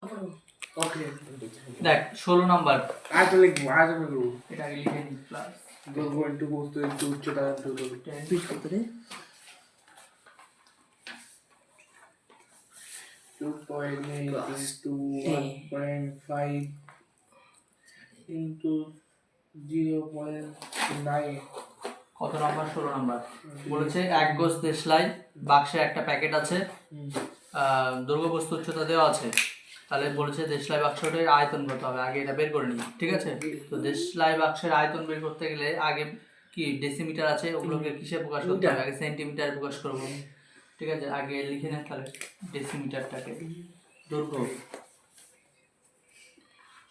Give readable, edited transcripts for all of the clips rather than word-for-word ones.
ওকে দেখ 16 নাম্বার আগে লিখবো এটা আগে লিখে নি প্লাস দৈর্ঘ্য ইন্টু বস্তু ইন্টু উচ্চতা ইন্টু 10 পিট কত রে 2.8 into 1.5 into 0.9 কত নাম্বার 16 নাম্বার বলেছে এক গজ দেশলাই বাক্সে একটা প্যাকেট আছে দৈর্ঘ্য বস্তু উচ্চতা দেওয়া আছে তাহলে বলেছে দেশলাই বাক্সটার আয়তন কত হবে আগে এটা বের করে নিই ঠিক আছে তো দেশলাই বাক্সের আয়তন বের করতে গেলে আগে কি ডেসিমিটার আছে ওগুলোকে কিসে প্রকাশ করতে হবে আগে সেন্টিমিটারে প্রকাশ করব ঠিক আছে আগে লিখে নে তাহলে ডেসিমিটারটাকে দৈর্ঘ্য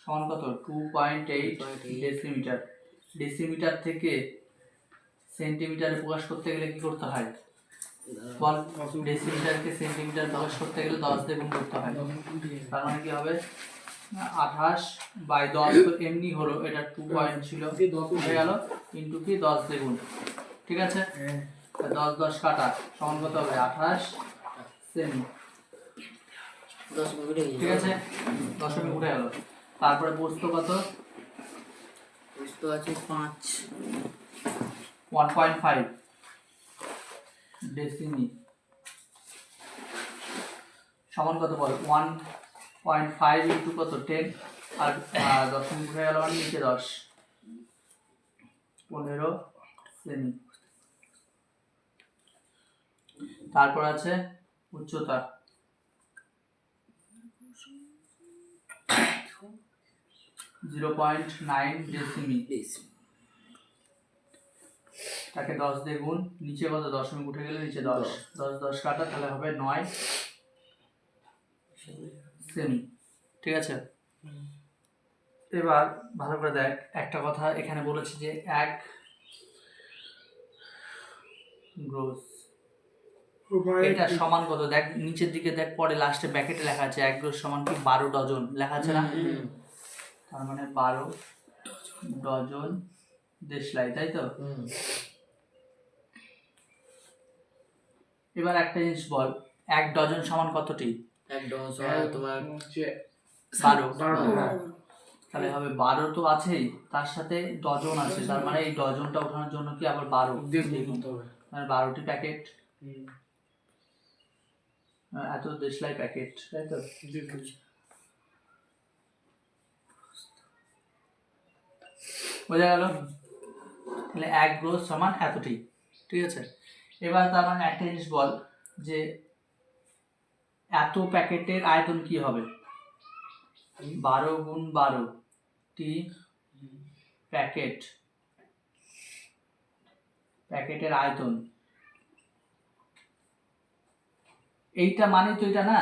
সমান কত 2.8 ডেসিমিটার ডেসিমিটার থেকে সেন্টিমিটারে প্রকাশ করতে গেলে কি করতে হয় বল ডেসিমিটারকে সেন্টিমিটার প্রকাশ করতে গেলে 10 দিয়ে গুণ করতে হয় তার মানে কি হবে 28 বাই 10 তো এমনি হলো এটা 2 পয়েন্ট ছিল হয়ে গেল ইনটু কি 10 দিয়ে গুণ ঠিক আছে 10 10 কাটা সমান কত হবে 28 সেমি 10 উঠে গেছে ঠিক আছে 10 সেমি উঠে গেল তারপরে বস্তু কত বস্তু আছে 5 1.5 ডেসিমি সমান কত বল 1.5 ইন্টু কত 10 আর 10 সেমি উঠে গেল মানে নিচে 10 15 সেমি তারপর আছে উচ্চতা 0.9 ডেসিমি তাকে 10 দিয়ে গুণ নিচে কত দশমিক উঠে গেলে নিচে 10 10 10 কাটা তাহলে হবে 9 সেমি ঠিক আছে এবার ভালো করে দেখ একটা কথা এখানে বলেছি যে এক গ্রোস এটা সমান কত দেখ নিচের দিকে দেখ পরে লাস্টে ব্র্যাকেটে লেখা আছে এক গ্রোস সমান কি 12 ডজন লেখা আছে না তার মানে 12 ডজন দেশলাই তাই তো এবার একটা জিনিস বল এক ডজন সমান কতটি এক ডজন সমান তোমার 12 তাহলে হবে 12 তো আছেই তার সাথে ডজন আছে তার মানে এই ডজনটা ওঠানোর জন্য কি আবার 12 মানে 12টি প্যাকেট এত দেশলাই প্যাকেট তাই তো বোঝা গেল তাহলে এক গ্রোস সমান এতটি ঠিক আছে এবার তার মানে একটা জিনিস বল যে এত প্যাকেটের আয়তন কি হবে 12 গুণ 12 টি প্যাকেটের আয়তন এইটা মানে তো এটা না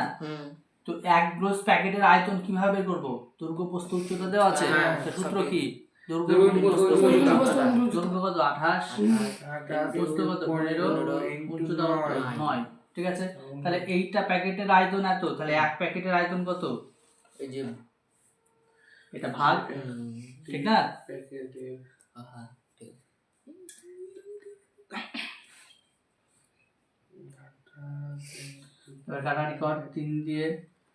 তো এক গ্রোস প্যাকেটের আয়তন কিভাবে বের করব দৈর্ঘ্য প্রস্থ উচ্চতা দেওয়া আছে সূত্র কি দৈর্ঘ্য কত 28 প্রস্থ কত 15 উচ্চতা কত 9 ঠিক আছে তাহলে এইটা প্যাকেটের আয়তন এত তাহলে এক প্যাকেটের আয়তন কত এই যে এটা ভাগ ঠিক না এবার কাটাকাটি কর 3 দিয়ে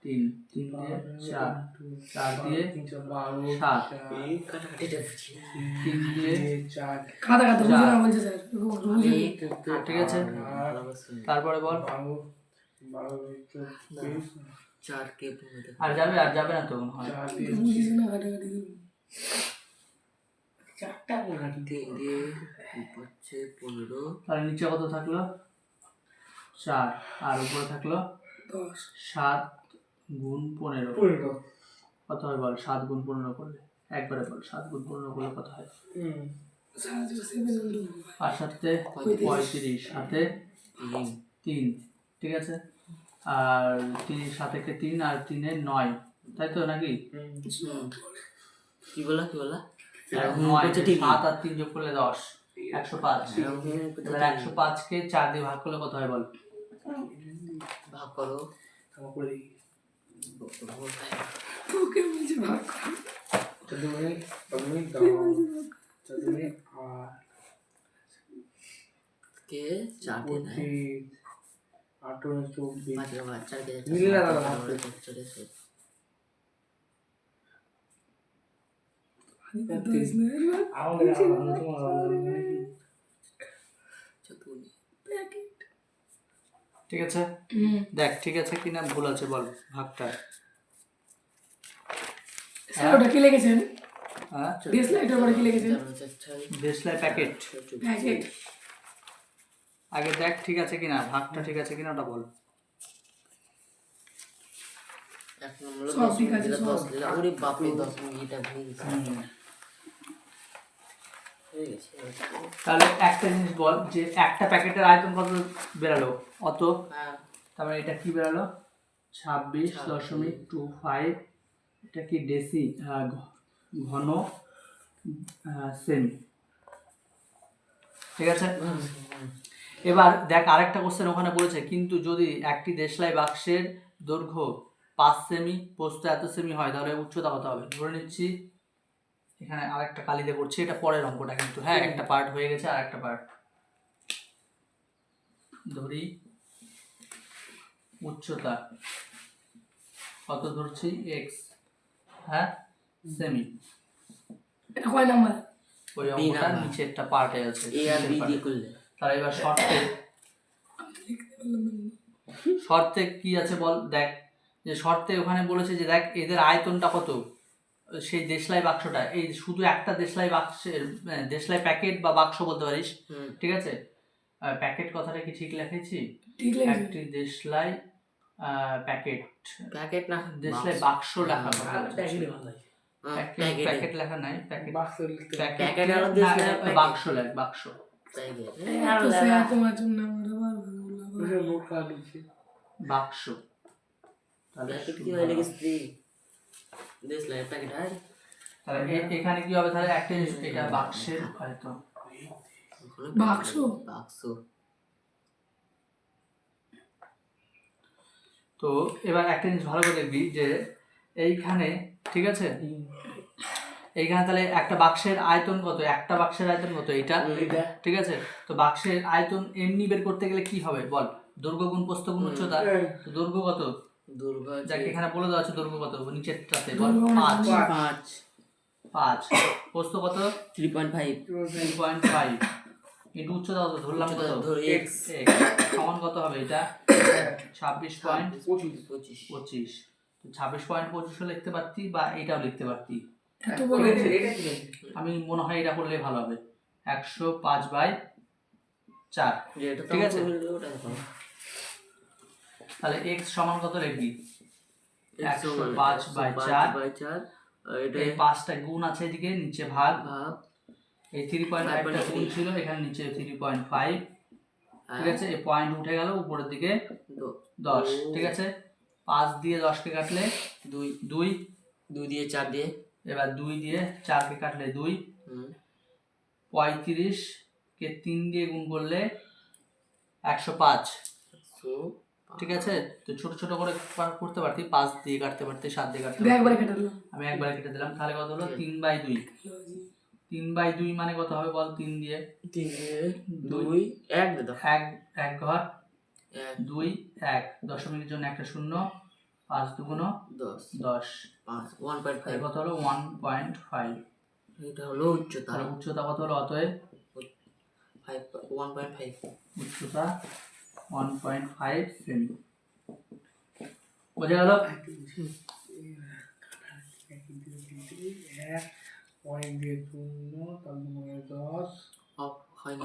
3 3 দিয়ে 4 4 দিয়ে 7 কাটাকাটিটা বুঝি 3 দিয়ে 4 কাটাকাটি বুঝে না বলছে স্যার ঠিক আছে তারপরে বল 4 কে আর যাবে না তো হয় 4 দিয়ে বুঝিস না কাটাকাটি চারটা কাটি 3 দিয়ে হচ্ছে 15 তাহলে নিচে কত থাকলো 4 আর উপরে থাকলো 10 7 গুণ 15 15 কত হয় বল 7 গুণ 15 করলে একবারে বল 7 গুণ 15 করলে কত হয় 5 সাথে 35 সাথে 3 ঠিক আছে আর 3 সাথে 3 আর 3 এর 9 তাই তো নাকি কি বলা 9 7 আর 3 যোগ করলে 10 105 এবার 105 কে 4 দিয়ে ভাগ করলে কত হয় বল ভাগ করো তারপরে ওকে বুঝে ভাগ তুমি কে 4 দিয়ে 18 24 5 4 দিয়ে মিলে না দশ না আমাদের আলাদা, তোমার আলাদা মানে কি? চতুর্থ প্যাকেট ঠিক আছে দেখ ঠিক আছে কি না ভুল আছে বল ভাগটা। স্যার ওটা কি লিখেছেন হ্যাঁ ডিসলাইটের পরে কি লিখেছেন দেশলাই প্যাকেট প্যাকেট আগে দেখ ঠিক আছে কিনা ভাগটা ঠিক আছে কিনা ওটা বল। এক নম্বর সব ঠিক আছে, দিলা সব। 10 দিলা ওরে বাপরে 10 মিনিটটা ভুলে গেছে হয়ে গেছে তাহলে একটা জিনিস বল যে একটা প্যাকেটের আয়তন কত বেরালো অত, হ্যাঁ তারপরে এটা কি বেরালো 26.25, এটা কি ডেসি ঘন সেমি। ঠিক আছে এবার দেখ আরেকটা কোশ্চেন ওখানে বলেছে কিন্তু যদি একটি দেশলাই বাক্সের দৈর্ঘ্য 5 সেমি প্রস্থ এত সেমি হয় তাহলে উচ্চতা কত হবে। ধরে নিচ্ছি এখানে আরেকটা কালিতে করছি, এটা পরের অঙ্কটা কিন্তু হ্যাঁ একটা পার্ট হয়ে গেছে আর একটা পার্ট ধরি। উচ্চতা কত ধরছি এক্স হ্যাঁ সেমি, এটা কয় নাম্বার ওই অঙ্কটার নিচে একটা পার্টে আছে এ আর বি দিয়ে করলে তাহলে এবার শর্তে কি আছে বল। দেখ যে শর্তে ওখানে বলেছে যে দেখ এদের আয়তনটা কত, সেই দেশলাই বাক্সটা এই শুধু একটা দেশলাই বাক্সের দেশলাই প্যাকেট বা বাক্স বলতে পারিস। ঠিক আছে প্যাকেট কথাটা কি ঠিক লিখেছি, ঠিক লিখেছেন একটি দেশলাই প্যাকেট প্যাকেট না দেশলাই বাক্স লেখা প্যাকেটে ভালো লাগে। প্যাকেট লেখা নাই প্যাকেট বাক্স লিখতে হবে। প্যাকেট আর দেশলাই প্যাকেট। বাক্স লেখ বাক্স। প্যাকেট তো স্যার তোমার জন্য আমার আবার ভুল আবার ওটা নোট কার্ড দিচ্ছে। বাক্স তাহলে প্যাকেট কি হয় লিখেছি দেশলাই প্যাকেট আর তাহলে এখানে কি হবে তাহলে একটা জিনিস এটা বাক্সের আয়তন বাক্স বাক্স তো এবার একটা জিনিস ভালো করে দেখবি যে এইখানে ঠিক আছে এইখানে তাহলে একটা বাক্সের আয়তন কত, একটা বাক্সের আয়তন কত এটা এটা ঠিক আছে। তো বাক্সের আয়তন এমনি বের করতে গেলে কি হবে বল, দৈর্ঘ্য গুণ প্রস্থ গুণ উচ্চতা। তো দৈর্ঘ্য কত দুর্গা যাকে এখানে বলে দেওয়া আছে দৈর্ঘ্য কত নিচেরটাতে বল 5 5 প্রস্থ কত 3.5 3.5 ইন্টু উচ্চতা কত ধরলাম কত ধর x x সমান কত হবে এটা 26.25 25 তো 26.25 লিখতে পারতি বা এটাও লিখতে পারতি। এত বড় এটা কি আছে? আমি মনে হয় এটা করলে ভালো হবে 105/4 যেটা ঠিক আছে। ওটা দেখো তাহলে x সমান কত লিখবি 105/4 এটা এই 5টা গুণ আছে এদিকে নিচে ভাগ ভাগ এই 3.5টা গুণ ছিল এখানে নিচে 3.5 ঠিক আছে এই পয়েন্ট উঠে গেল উপরের দিকে 10 ঠিক আছে 5 দিয়ে 10 কে কাটলে 2 2 2 দিয়ে 4 দিয়ে এবার 2 দিয়ে 4 কে কাটলে 2 35 কে 3 দিয়ে গুণ করলে 105 ঠিক আছে। তো ছোট ছোট করে করতে পারতি 5 দিয়ে কাটতে পারতি 7 দিয়ে কাটতে পারতি একবারে কাটালো আমি একবারে কেটে দিলাম তাহলে কত হলো 3/2 3/2 মানে কত হবে বল 3 দিয়ে 3 দিয়ে 2 1 দে দাও এক ঘর 1 2 1 দশমিকের জন্য একটা শূন্য 5 দুগুণ 10 5 তাহলে 1.5 কত হলো 1.5 এটা হলো উচ্চতা তাহলে উচ্চতা কত হলো অতএব 1.5 উচ্চতা 1.5 সেমি বোঝা গেল। এক পয়েন্ট দিয়ে 0 তারপরে 10 অফ হয়নি